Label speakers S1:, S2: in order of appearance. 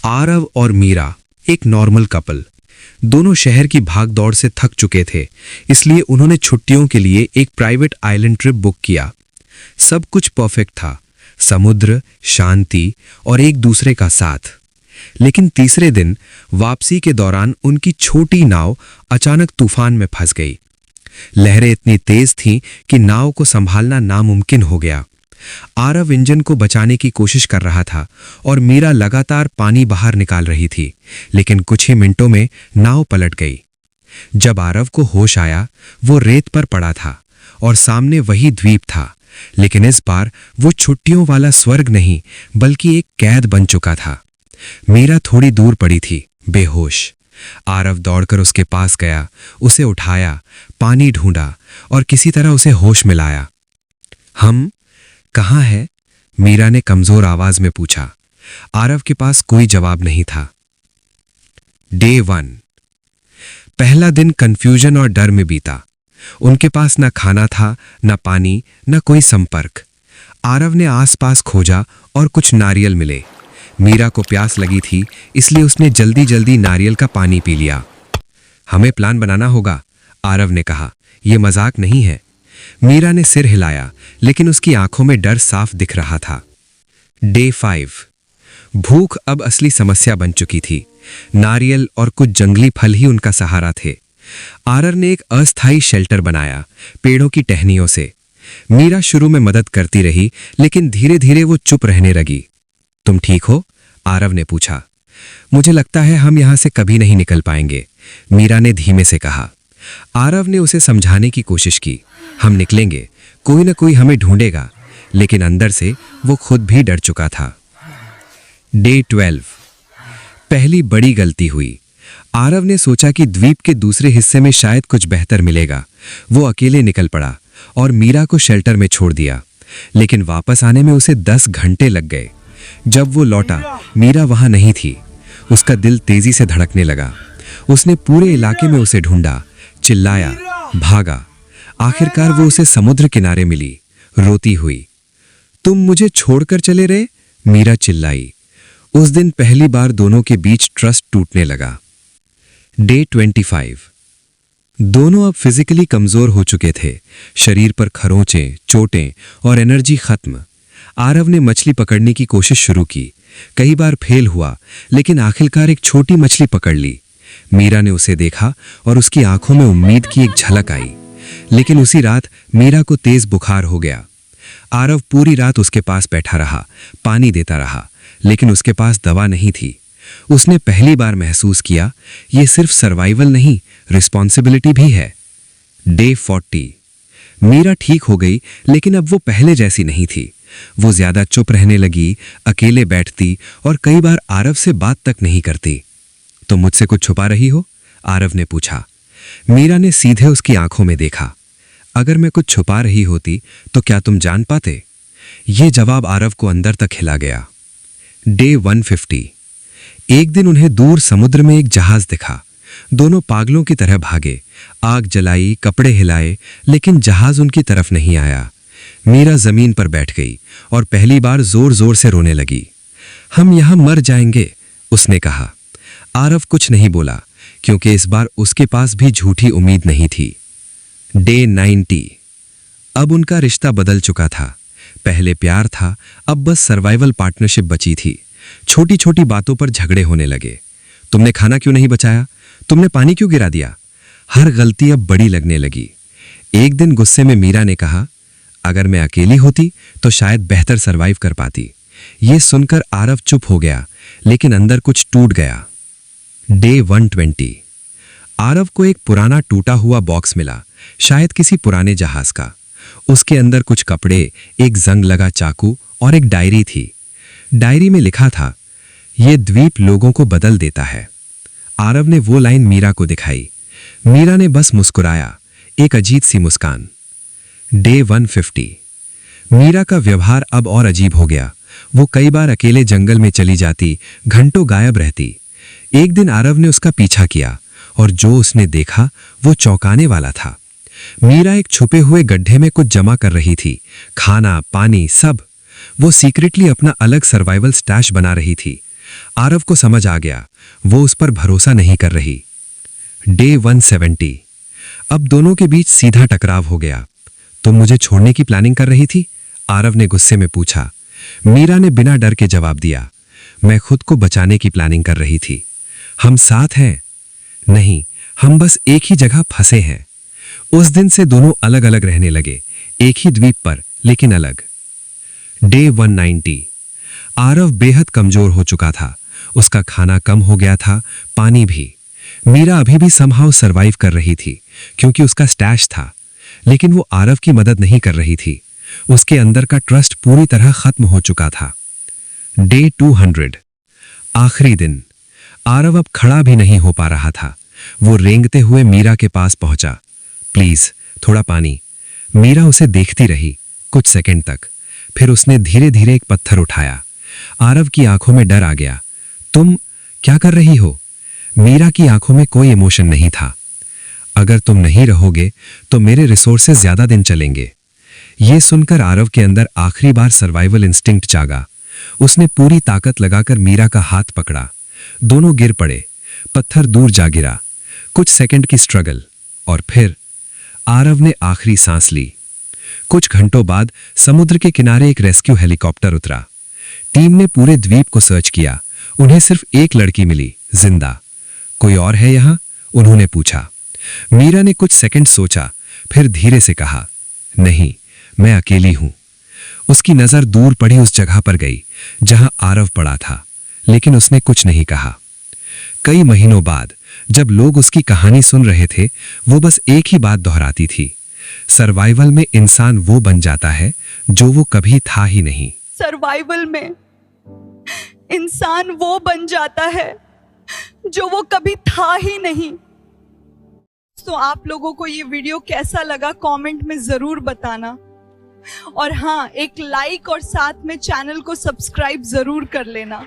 S1: आरव और मीरा एक normal couple. दोनों शहर की भागदौड़ से थक चुके थे, इसलिए उन्होंने छुट्टियों के लिए एक प्राइवेट आइलैंड ट्रिप बुक किया। सब कुछ परफेक्ट था, समुद्र, शांति और एक दूसरे का साथ। लेकिन तीसरे दिन वापसी के दौरान उनकी छोटी नाव अचानक तूफान में फंस गई। लहरें इतनी तेज थीं कि नाव को संभालना नामुमकिन हो गया। आरव इंजन को बचाने की कोशिश कर रहा था और मीरा लगातार पानी बाहर निकाल रही थी, लेकिन कुछ ही मिनटों में नाव पलट गई। जब आरव को होश आया, वो रेत पर पड़ा था और सामने वही द्वीप था, लेकिन इस बार वो छुट्टियों वाला स्वर्ग नहीं बल्कि एक कैद बन चुका था। मीरा थोड़ी दूर पड़ी थी, बेहोश। आरव दौड़कर उसके पास गया, उसे उठाया, पानी ढूंढा और किसी तरह उसे होश में लाया। हम कहाँ है? मीरा ने कमजोर आवाज में पूछा। आरव के पास कोई जवाब नहीं था। डे 1। पहला दिन कंफ्यूजन और डर में बीता। उनके पास न खाना था, न पानी, न कोई संपर्क। आरव ने आसपास खोजा और कुछ नारियल मिले। मीरा को प्यास लगी थी, इसलिए उसने जल्दी जल्दी नारियल का पानी पी लिया। हमें प्लान बनाना होगा, आरव ने कहा। यह मजाक नहीं है। मीरा ने सिर हिलाया, लेकिन उसकी आंखों में डर साफ दिख रहा था। डे 5। भूख अब असली समस्या बन चुकी थी। नारियल और कुछ जंगली फल ही उनका सहारा थे। आरव ने एक अस्थायी शेल्टर बनाया, पेड़ों की टहनियों से। मीरा शुरू में मदद करती रही, लेकिन धीरे धीरे वो चुप रहने लगी। तुम ठीक हो? आरव ने पूछा। मुझे लगता है हम यहां से कभी नहीं निकल पाएंगे, मीरा ने धीमे से कहा। आरव ने उसे समझाने की कोशिश की। हम निकलेंगे, कोई ना कोई हमें ढूंढेगा, लेकिन अंदर से वो खुद भी डर चुका था। डे 12। पहली बड़ी गलती हुई। आरव ने सोचा कि द्वीप के दूसरे हिस्से में शायद कुछ बेहतर मिलेगा। वो अकेले निकल पड़ा और मीरा को शेल्टर में छोड़ दिया, लेकिन वापस आने में उसे 10 घंटे लग गए। जब वो लौटा, मीरा वहां नहीं थी। उसका दिल तेजी से धड़कने लगा। उसने पूरे इलाके में उसे ढूंढा, चिल्लाया, भागा। आखिरकार वो उसे समुद्र किनारे मिली, रोती हुई। तुम मुझे छोड़कर चले रहे? मीरा चिल्लाई। उस दिन पहली बार दोनों के बीच ट्रस्ट टूटने लगा। डे 25। दोनों अब फिजिकली कमजोर हो चुके थे। शरीर पर खरोंचें, चोटें और एनर्जी खत्म। आरव ने मछली पकड़ने की कोशिश शुरू की। कई बार फेल हुआ, लेकिन आखिरकार एक छोटी मछली पकड़ ली। मीरा ने उसे देखा और उसकी आंखों में उम्मीद की एक झलक आई। लेकिन उसी रात मीरा को तेज बुखार हो गया। आरव पूरी रात उसके पास बैठा रहा, पानी देता रहा, लेकिन उसके पास दवा नहीं थी। उसने पहली बार महसूस किया, यह सिर्फ सर्वाइवल नहीं, रिस्पॉन्सिबिलिटी भी है। डे 40। मीरा ठीक हो गई, लेकिन अब वो पहले जैसी नहीं थी। वो ज्यादा चुप रहने लगी, अकेले बैठती और कई बार आरव से बात तक नहीं करती। तुम मुझसे कुछ छुपा रही हो? आरव ने पूछा। मीरा ने सीधे उसकी आंखों में देखा। अगर मैं कुछ छुपा रही होती तो क्या तुम जान पाते? ये जवाब आरव को अंदर तक हिला गया। डे 150। एक दिन उन्हें दूर समुद्र में एक जहाज दिखा। दोनों पागलों की तरह भागे, आग जलाई, कपड़े हिलाए, लेकिन जहाज उनकी तरफ नहीं आया। मीरा जमीन पर बैठ गई और पहली बार जोर जोर से रोने लगी। हम यहां मर जाएंगे, उसने कहा। आरव कुछ नहीं बोला, क्योंकि इस बार उसके पास भी झूठी उम्मीद नहीं थी। डे 90। अब उनका रिश्ता बदल चुका था। पहले प्यार था, अब बस सर्वाइवल पार्टनरशिप बची थी। छोटी छोटी बातों पर झगड़े होने लगे। तुमने खाना क्यों नहीं बचाया? तुमने पानी क्यों गिरा दिया? हर गलती अब बड़ी लगने लगी। एक दिन गुस्से में मीरा ने कहा, अगर मैं अकेली होती तो शायद बेहतर सरवाइव कर पाती। ये सुनकर आरव चुप हो गया, लेकिन अंदर कुछ टूट गया। डे 120। आरव को एक पुराना टूटा हुआ बॉक्स मिला, शायद किसी पुराने जहाज का। उसके अंदर कुछ कपड़े, एक जंग लगा चाकू और एक डायरी थी। डायरी में लिखा था, यह द्वीप लोगों को बदल देता है। आरव ने वो लाइन मीरा को दिखाई। मीरा ने बस मुस्कुराया, एक अजीब सी मुस्कान। डे 150। मीरा का व्यवहार अब और अजीब हो गया। वो कई बार अकेले जंगल में चली जाती, घंटों गायब रहती। एक दिन आरव ने उसका पीछा किया और जो उसने देखा वो चौंकाने वाला था। मीरा एक छुपे हुए गड्ढे में कुछ जमा कर रही थी, खाना, पानी, सब। वो सीक्रेटली अपना अलग सर्वाइवल स्टैश बना रही थी। आरव को समझ आ गया वो उस पर भरोसा नहीं कर रही। डे 170। अब दोनों के बीच सीधा टकराव हो गया। तुम मुझे छोड़ने की प्लानिंग कर रही थी? आरव ने गुस्से में पूछा। मीरा ने बिना डर के जवाब दिया, मैं खुद को बचाने की प्लानिंग कर रही थी। हम साथ हैं? नहीं, हम बस एक ही जगह फंसे हैं। उस दिन से दोनों अलग अलग रहने लगे, एक ही द्वीप पर लेकिन अलग। डे 190। आरव बेहद कमजोर हो चुका था। उसका खाना कम हो गया था, पानी भी। मीरा अभी भी समहाउ सरवाइव कर रही थी क्योंकि उसका स्टैश था, लेकिन वो आरव की मदद नहीं कर रही थी। उसके अंदर का ट्रस्ट पूरी तरह खत्म हो चुका था। डे 200। आखिरी दिन। आरव अब खड़ा भी नहीं हो पा रहा था। वो रेंगते हुए मीरा के पास पहुंचा। प्लीज थोड़ा पानी। मीरा उसे देखती रही कुछ सेकंड तक, फिर उसने धीरे धीरे एक पत्थर उठाया। आरव की आंखों में डर आ गया। तुम क्या कर रही हो? मीरा की आंखों में कोई इमोशन नहीं था। अगर तुम नहीं रहोगे तो मेरे रिसोर्सेज ज्यादा दिन चलेंगे। यह सुनकर आरव के अंदर आखिरी बार सर्वाइवल इंस्टिंक्ट जागा। उसने पूरी ताकत लगाकर मीरा का हाथ पकड़ा। दोनों गिर पड़े। पत्थर दूर जा गिरा। कुछ सेकंड की स्ट्रगल और फिर आरव ने आखिरी सांस ली। कुछ घंटों बाद समुद्र के किनारे एक रेस्क्यू हेलीकॉप्टर उतरा। टीम ने पूरे द्वीप को सर्च किया। उन्हें सिर्फ एक लड़की मिली, जिंदा। कोई और है यहां? उन्होंने पूछा। मीरा ने कुछ सेकंड सोचा, फिर धीरे से कहा, नहीं, मैं अकेली हूं। उसकी नजर दूर पड़ी उस जगह पर गई जहां आरव पड़ा था, लेकिन उसने कुछ नहीं कहा। कई महीनों बाद जब लोग उसकी कहानी सुन रहे थे, वो बस एक ही बात दोहराती थी, सर्वाइवल में इंसान वो बन जाता है जो वो कभी था ही नहीं।
S2: सर्वाइवल में इंसान वो बन जाता है जो वो कभी था ही नहीं। तो आप लोगों को ये वीडियो कैसा लगा कमेंट में जरूर बताना, और हाँ, एक लाइक और साथ में चैनल को सब्सक्राइब जरूर कर लेना।